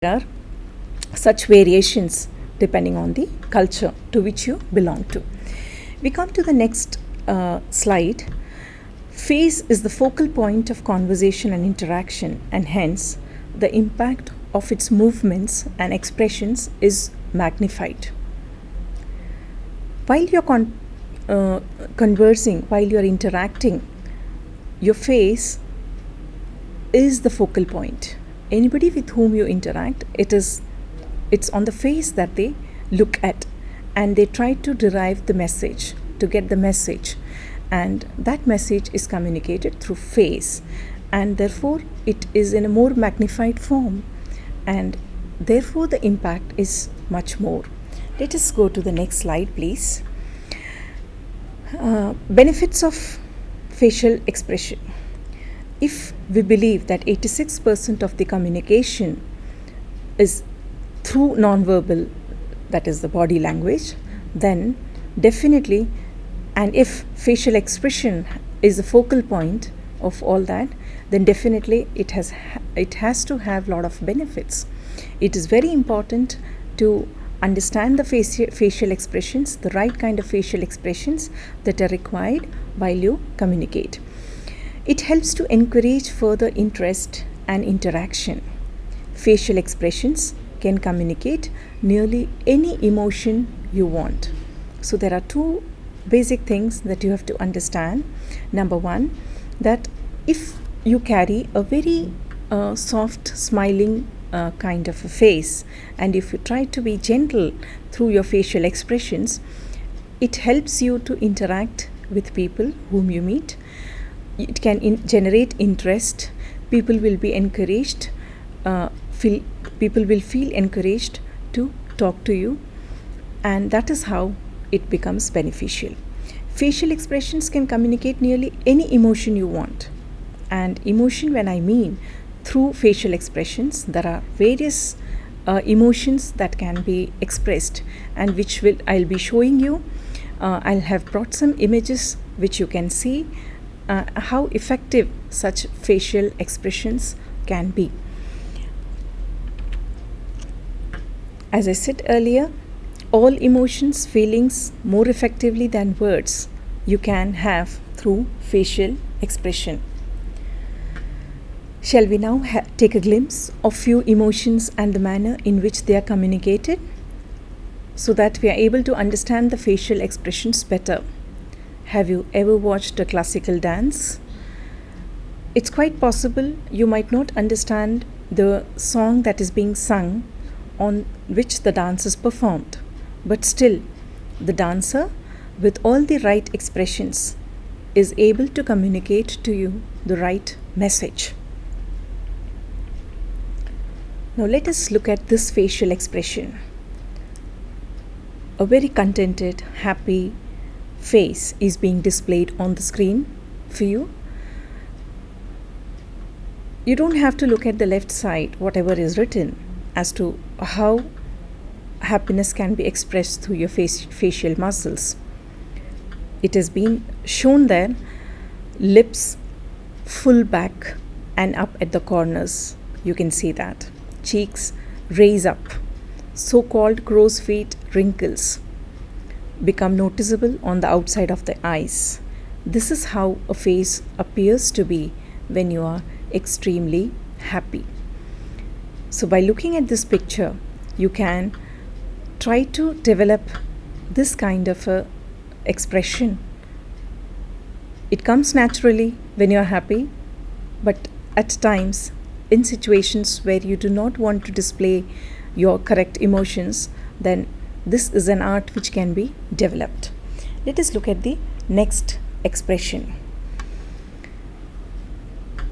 are such variations depending on the culture to which you belong to. We come to the next slide. Face is the focal point of conversation and interaction, and hence the impact of its movements and expressions is magnified. While you're conversing, while you're interacting, your face is the focal point. Anybody with whom you interact, it's on the face that they look at, and they try to derive the message, to get the message, and that message is communicated through face, and therefore it is in a more magnified form, and therefore the impact is much more. Let us go to the next slide, please. Benefits of facial expression. If we believe that 86% of the communication is through nonverbal, that is the body language, then definitely, and if facial expression is the focal point of all that, then definitely it has to have a lot of benefits. It is very important to understand the facial expressions, the right kind of facial expressions that are required while you communicate. It helps to encourage further interest and interaction. Facial expressions can communicate nearly any emotion you want. So there are two basic things that you have to understand. Number one, that if you carry a very soft, smiling kind of a face, and if you try to be gentle through your facial expressions, it helps you to interact with people whom you meet. It can generate interest. People will be encouraged, people will feel encouraged to talk to you, and that is how it becomes beneficial. Facial expressions can communicate nearly any emotion you want. And emotion, when I mean through facial expressions, there are various emotions that can be expressed, and which I'll be showing you. I'll have brought some images which you can see how effective such facial expressions can be. As I said earlier, all emotions, feelings more effectively than words you can have through facial expression. Shall we now take a glimpse of few emotions and the manner in which they are communicated, so that we are able to understand the facial expressions better? Have you ever watched a classical dance? It's quite possible you might not understand the song that is being sung on which the dance is performed, but still the dancer, with all the right expressions, is able to communicate to you the right message. Now let us look at this facial expression. A very contented, happy face is being displayed on the screen for you. You don't have to look at the left side, whatever is written, as to how happiness can be expressed through your facial muscles. It has been shown there: lips full back and up at the corners. You can see that. Cheeks raise up. So-called crow's feet wrinkles become noticeable on the outside of the eyes. This is how a face appears to be when you are extremely happy. So by looking at this picture, you can try to develop this kind of a expression. It comes naturally when you are happy, but at times, in situations where you do not want to display your correct emotions, then this is an art which can be developed. Let us look at the next expression.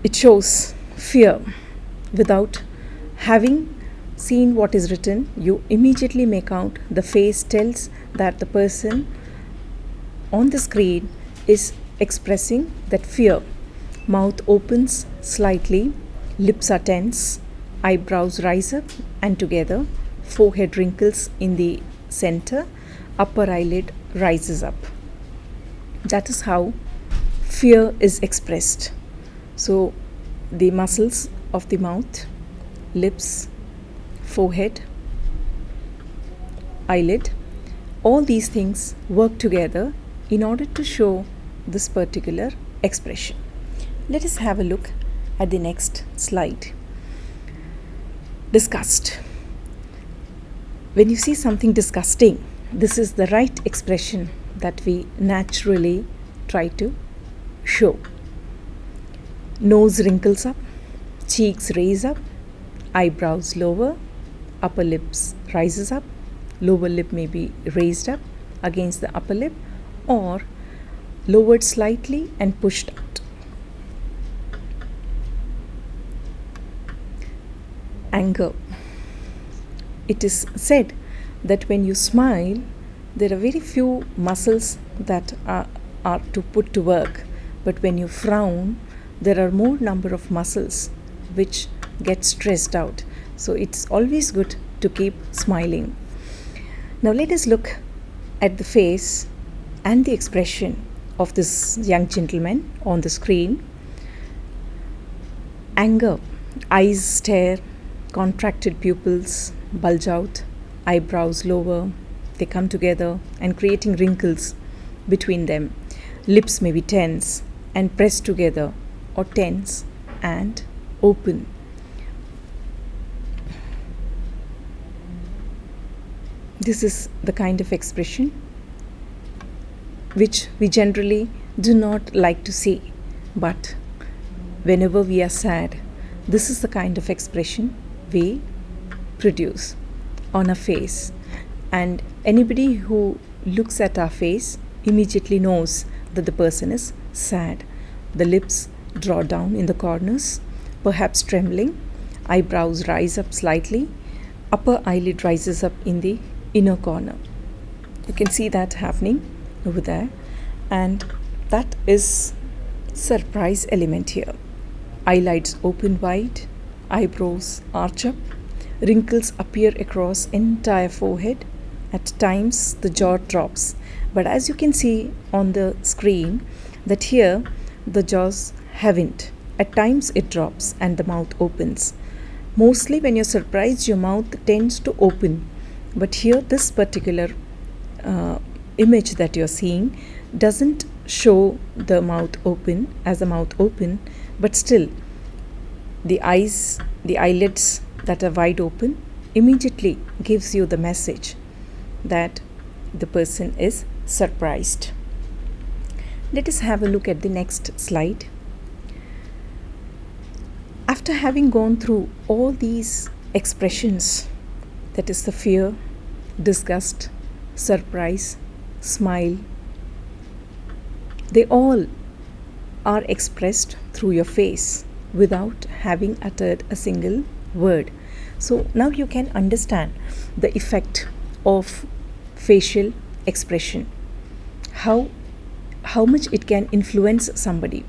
It shows fear. Without having seen what is written, you immediately make out the face tells that the person on the screen is expressing that fear. Mouth opens slightly, lips are tense, eyebrows rise up and together, forehead wrinkles in the center, upper eyelid rises up. That is how fear is expressed. So the muscles of the mouth, lips, forehead, eyelid. All these things work together in order to show this particular expression. Let us have a look at the next slide. Disgust. When you see something disgusting, this is the right expression that we naturally try to show. Nose wrinkles up, cheeks raise up, eyebrows lower, upper lips rises up, lower lip may be raised up against the upper lip or lowered slightly and pushed out. Anger. It is said that when you smile, there are very few muscles that are to put to work, but when you frown, there are more number of muscles which get stressed out. So it's always good to keep smiling. Now let us look at the face and the expression of this young gentleman on the screen. Anger. Eyes stare, contracted pupils bulge out, eyebrows lower, they come together and creating wrinkles between them. Lips may be tense and pressed together or tense and open. This is the kind of expression which we generally do not like to see, but whenever we are sad, this is the kind of expression we produce on our face, and anybody who looks at our face immediately knows that the person is sad. The lips draw down in the corners, perhaps trembling, eyebrows rise up slightly, upper eyelid rises up in the inner corner. You can see that happening over there, and that is surprise element here. Eyelids open wide, eyebrows arch up, wrinkles appear across entire forehead. At times the jaw drops, but as you can see on the screen that here the jaws haven't. At times it drops and the mouth opens. Mostly when you're surprised, your mouth tends to open, but here this particular image that you're seeing doesn't show the mouth open as a mouth open, but still the eyes, the eyelids that are wide open immediately gives you the message that the person is surprised. Let us have a look at the next slide. After having gone through all these expressions, that is the fear, disgust, surprise, smile, they all are expressed through your face without having uttered a single word. So now you can understand the effect of facial expression, how much it can influence somebody,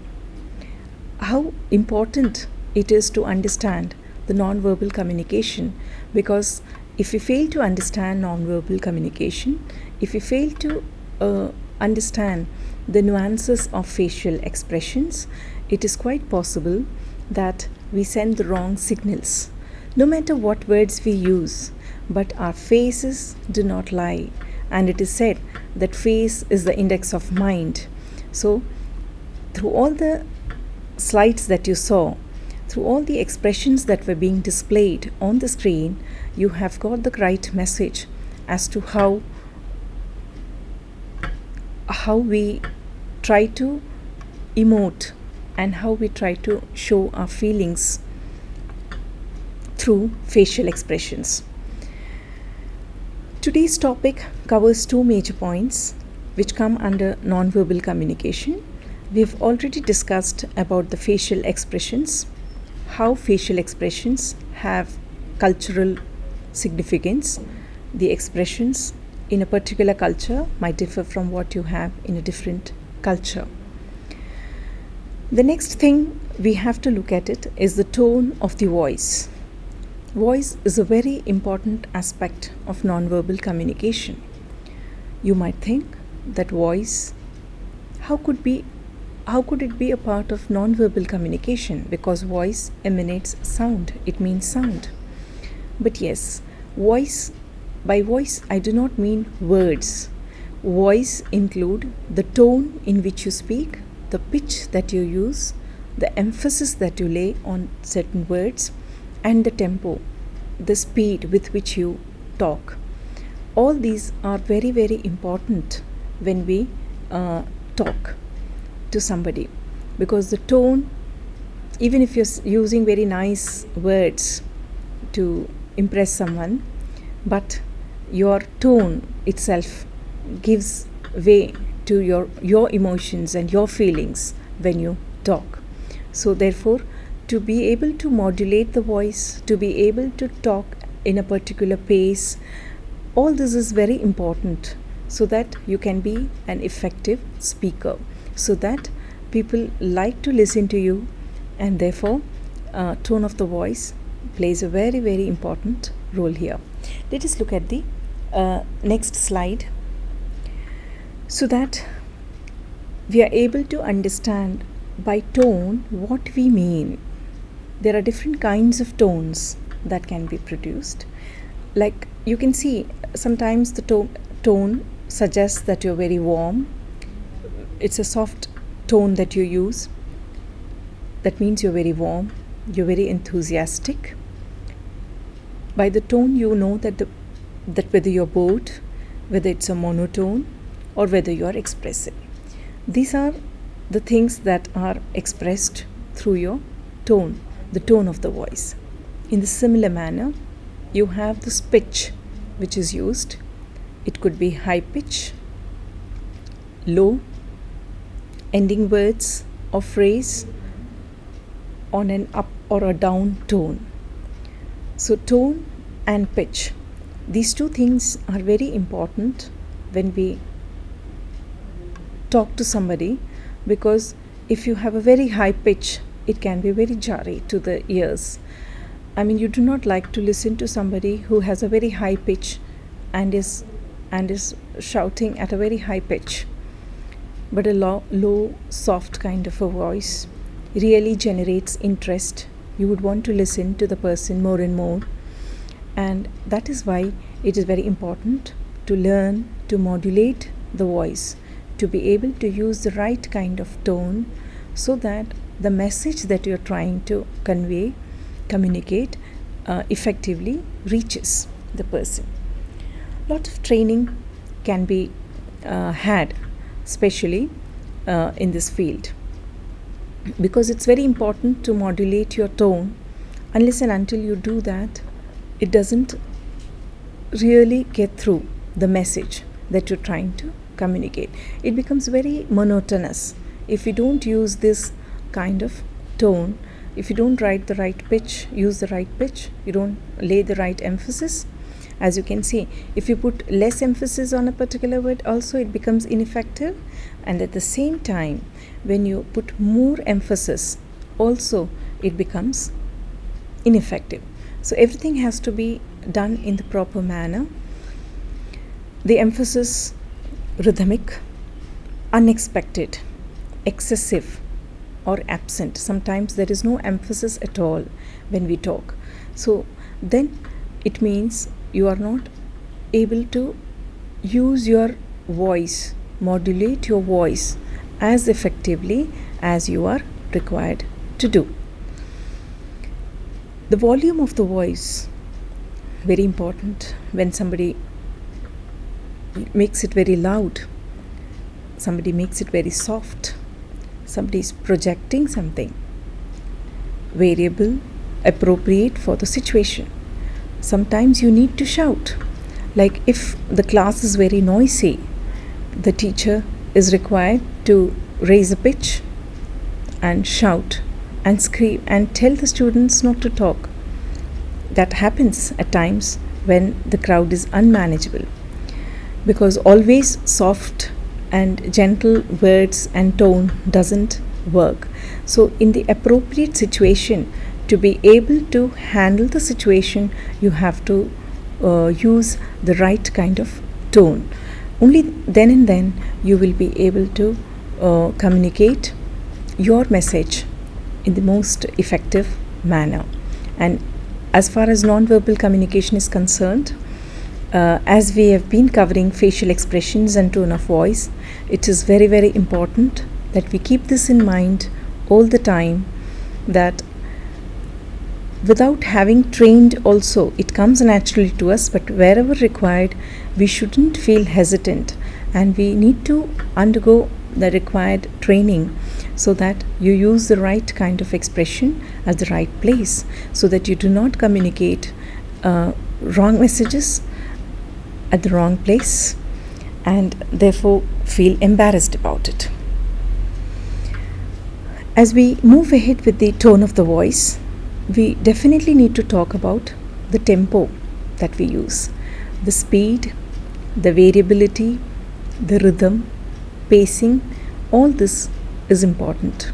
how important it is to understand the non-verbal communication, because if we fail to understand non-verbal communication, if we fail to understand the nuances of facial expressions, it is quite possible that we send the wrong signals. No matter what words we use, but our faces do not lie, and it is said that face is the index of mind. So through all the slides that you saw, through all the expressions that were being displayed on the screen, you have got the right message as to how we try to emote and how we try to show our feelings through facial expressions. Today's topic covers two major points which come under non-verbal communication. We've already discussed about the facial expressions, how facial expressions have cultural significance. The expressions in a particular culture might differ from what you have in a different culture. The next thing we have to look at it is the tone of the voice. Voice is a very important aspect of non-verbal communication. You might think that voice, how could it be a part of non-verbal communication? Because voice emanates sound, it means sound. But yes, by voice I do not mean words. Voice include the tone in which you speak, the pitch that you use, the emphasis that you lay on certain words, and the tempo, the speed with which you talk. All these are very, very important when we talk to somebody, because the tone, even if you're using very nice words to impress someone, but your tone itself gives way to your emotions and your feelings when you talk. So therefore, to be able to modulate the voice, to be able to talk in a particular pace, all this is very important so that you can be an effective speaker, so that people like to listen to you, and therefore tone of the voice plays a very, very important role here. Let us look at the next slide, so that we are able to understand by tone what we mean. There are different kinds of tones that can be produced. Like you can see, sometimes the tone suggests that you're very warm. It's a soft tone that you use. That means you're very warm, you're very enthusiastic. By the tone you know that whether you're bored, whether it's a monotone, or whether you are expressive. These are the things that are expressed through your tone, the tone of the voice. In the similar manner, you have this pitch which is used. It could be high pitch, low, ending words or phrase on an up or a down tone. So tone and pitch, these two things are very important when we talk to somebody, because if you have a very high pitch, it can be very jarring to the ears. I mean, you do not like to listen to somebody who has a very high pitch and is shouting at a very high pitch. But a low, soft kind of a voice really generates interest. You would want to listen to the person more and more. And that is why it is very important to learn to modulate the voice, to be able to use the right kind of tone, so that the message that you're trying to communicate effectively reaches the person. A lot of training can be had, especially in this field, because it's very important to modulate your tone. Unless and until you do that, it doesn't really get through the message that you're trying to communicate. It becomes very monotonous if you don't use this kind of tone. If you don't use the right pitch, you don't lay the right emphasis. As you can see, if you put less emphasis on a particular word, also it becomes ineffective. And at the same time, when you put more emphasis, also it becomes ineffective. So everything has to be done in the proper manner. The emphasis, rhythmic, unexpected, excessive, or absent. Sometimes there is no emphasis at all when we talk. So then it means you are not able to use your voice, modulate your voice as effectively as you are required to do. The volume of the voice, very important. When somebody makes it very loud, somebody makes it very soft, somebody is projecting something, variable, appropriate for the situation. Sometimes you need to shout. Like if the class is very noisy, the teacher is required to raise a pitch and shout and scream and tell the students not to talk. That happens at times when the crowd is unmanageable, because always soft and gentle words and tone doesn't work. So in the appropriate situation, to be able to handle the situation, you have to use the right kind of tone. Only then and then you will be able to communicate your message in the most effective manner. And as far as non-verbal communication is concerned, as we have been covering facial expressions and tone of voice, it is very, very important that we keep this in mind all the time, that without having trained also, it comes naturally to us, but wherever required, we shouldn't feel hesitant, and we need to undergo the required training so that you use the right kind of expression at the right place, so that you do not communicate wrong messages at the wrong place and therefore feel embarrassed about it. As we move ahead with the tone of the voice, we definitely need to talk about the tempo that we use, the speed, the variability, the rhythm, pacing. All this is important.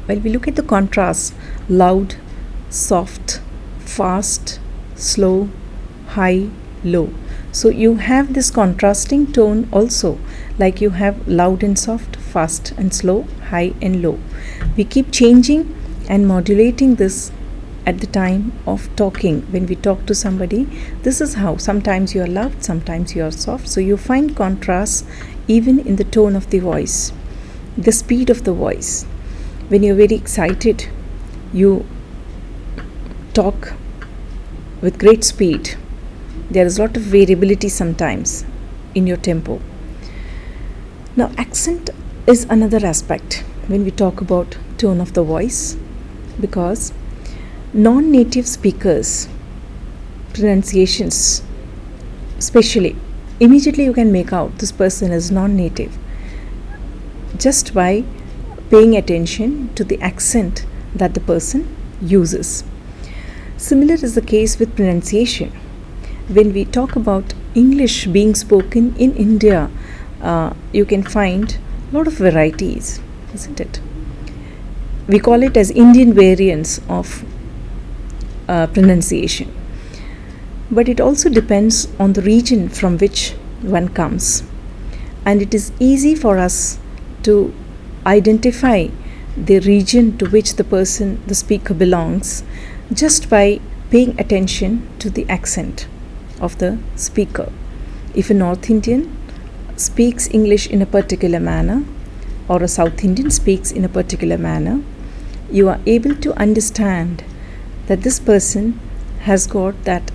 While we look at the contrast, loud, soft, fast, slow, high, low. So you have this contrasting tone also, like you have loud and soft, fast and slow, high and low. We keep changing and modulating this at the time of talking. When we talk to somebody, this is how sometimes you are loud, sometimes you are soft. So you find contrasts even in the tone of the voice, the speed of the voice. When you're very excited, you talk with great speed. There is a lot of variability sometimes in your tempo. Now, accent is another aspect when we talk about tone of the voice, because non-native speakers, pronunciations especially, immediately you can make out this person is non-native just by paying attention to the accent that the person uses. Similar is the case with pronunciation. When we talk about English being spoken in India, you can find a lot of varieties, isn't it? We call it as Indian variants of pronunciation. But it also depends on the region from which one comes. And it is easy for us to identify the region to which the speaker belongs, just by paying attention to the accent of the speaker. If a North Indian speaks English in a particular manner, or a South Indian speaks in a particular manner, you are able to understand that this person has got that